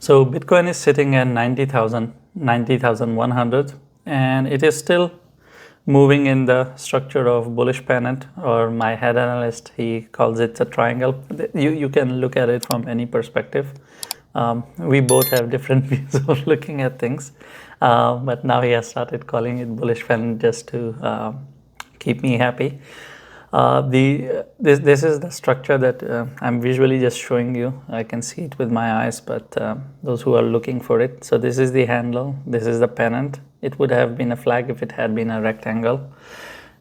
So Bitcoin is sitting at 90,000, 90,100, and it is still moving in the structure of bullish pennant, or my head analyst, he calls it a triangle. You can look at it from any perspective. We both have different views of looking at things, but now he has started calling it bullish pennant just to keep me happy. This is the structure that I'm visually just showing you. I can see it with my eyes, but those who are looking for it. So this is the handle, this is the pennant. It would have been a flag if it had been a rectangle.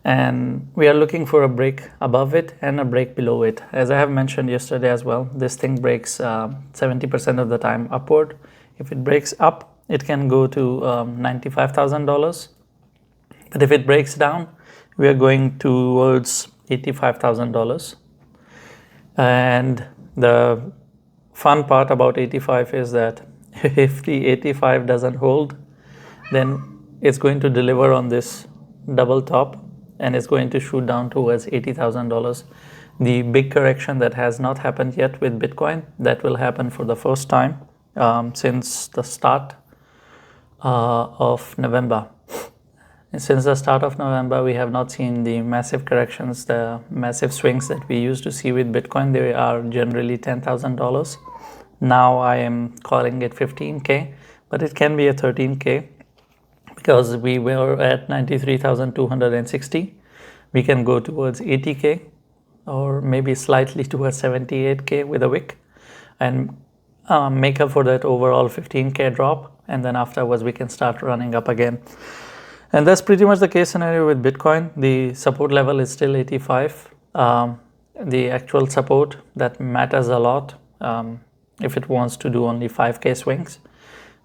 And we are looking for a break above it and a break below it. As I have mentioned yesterday as well, this thing breaks 70% of the time upward. If it breaks up, it can go to $95,000. But if it breaks down, we are going towards $85,000. And the fun part about 85 is that if the 85 doesn't hold, then it's going to deliver on this double top and it's going to shoot down towards $80,000. The big correction that has not happened yet with Bitcoin, that will happen for the first time since the start of November. And since the start of November, we have not seen the massive corrections, the massive swings that we used to see with Bitcoin. They are generally $10,000. Now I am calling it 15K, but it can be a 13K because we were at 93,260. We can go towards 80K or maybe slightly towards 78K with a wick and make up for that overall 15K drop. And then afterwards, we can start running up again. And that's pretty much the case scenario with Bitcoin. The support level is still 85. The actual support that matters a lot if it wants to do only 5K swings.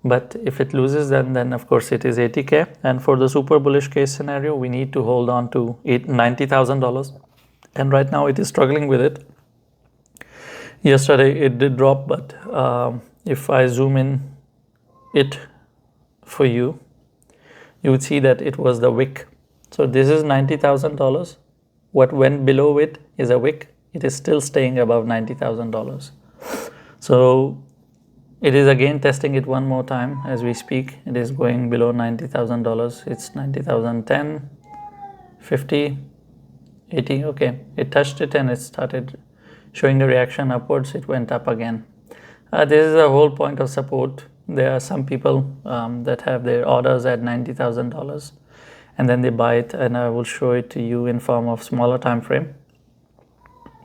But if it loses, then of course it is 80K. And for the super bullish case scenario, we need to hold on to $90,000. And right now it is struggling with it. Yesterday it did drop, but if I zoom in it for you, you would see that it was the wick. So this is $90,000. What went below it is a wick. It is still staying above $90,000. So it is again testing it one more time as we speak. It is going below $90,000. It's 90,010, 50, 80. Okay, it touched it and it started showing a reaction upwards. It went up again. This is the whole point of support. There are some people that have their orders at $90,000 and then they buy it, and I will show it to you in form of smaller time frame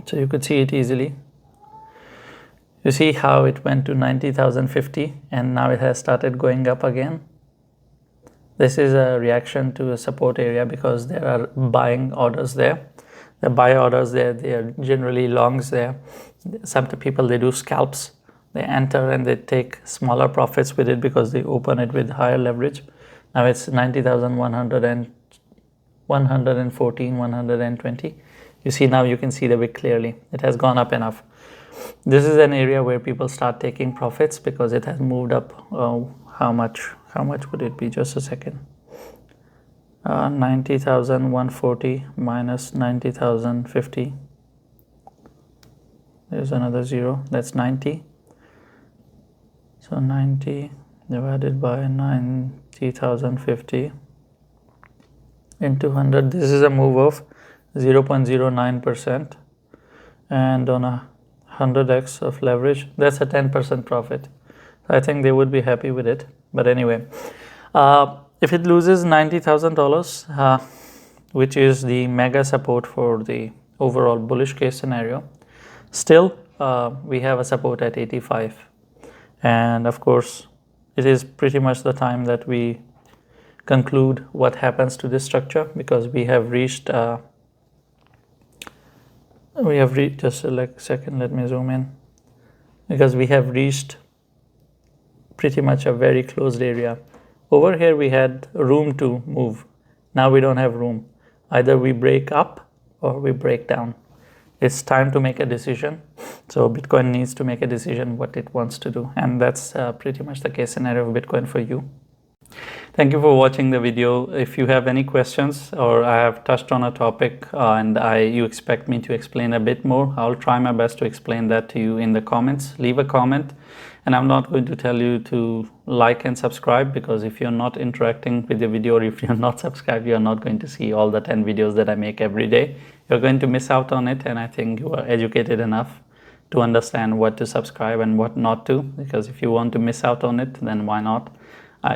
so you could see it easily. You see how it went to 90,050 and now it has started going up again. This is a reaction to a support area because there are buying orders there. The buy orders there, they are generally longs there. Some people, they do scalps. They enter and they take smaller profits with it because they open it with higher leverage. Now it's 90,100 and 114, 120. You see, now you can see the wick clearly. It has gone up enough. This is an area where people start taking profits because it has moved up. How much would it be? Just a second. 90,140 minus 90,050. There's another zero. That's 90. So 90 divided by 90,050 into 100. This is a move of 0.09%. And on a 100x of leverage, that's a 10% profit. I think they would be happy with it. But anyway, if it loses $90,000, which is the mega support for the overall bullish case scenario, still we have a support at 85. And of course, it is pretty much the time that we conclude what happens to this structure because we have reached just a second, let me zoom in, because we have reached pretty much a very closed area. Over here we had room to move. Now we don't have room. Either we break up or we break down. It's time to make a decision. So Bitcoin needs to make a decision what it wants to do. And that's pretty much the case scenario of Bitcoin for you. Thank you for watching the video. If you have any questions or I have touched on a topic and you expect me to explain a bit more, I'll try my best to explain that to you in the comments. Leave a comment, and I'm not going to tell you to like and subscribe, because if you're not interacting with the video or if you're not subscribed, you're not going to see all the 10 videos that I make every day. You're going to miss out on it, and I think you are educated enough to understand what to subscribe and what not to, because if you want to miss out on it, then why not?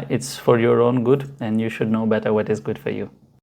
It's for your own good, and you should know better what is good for you.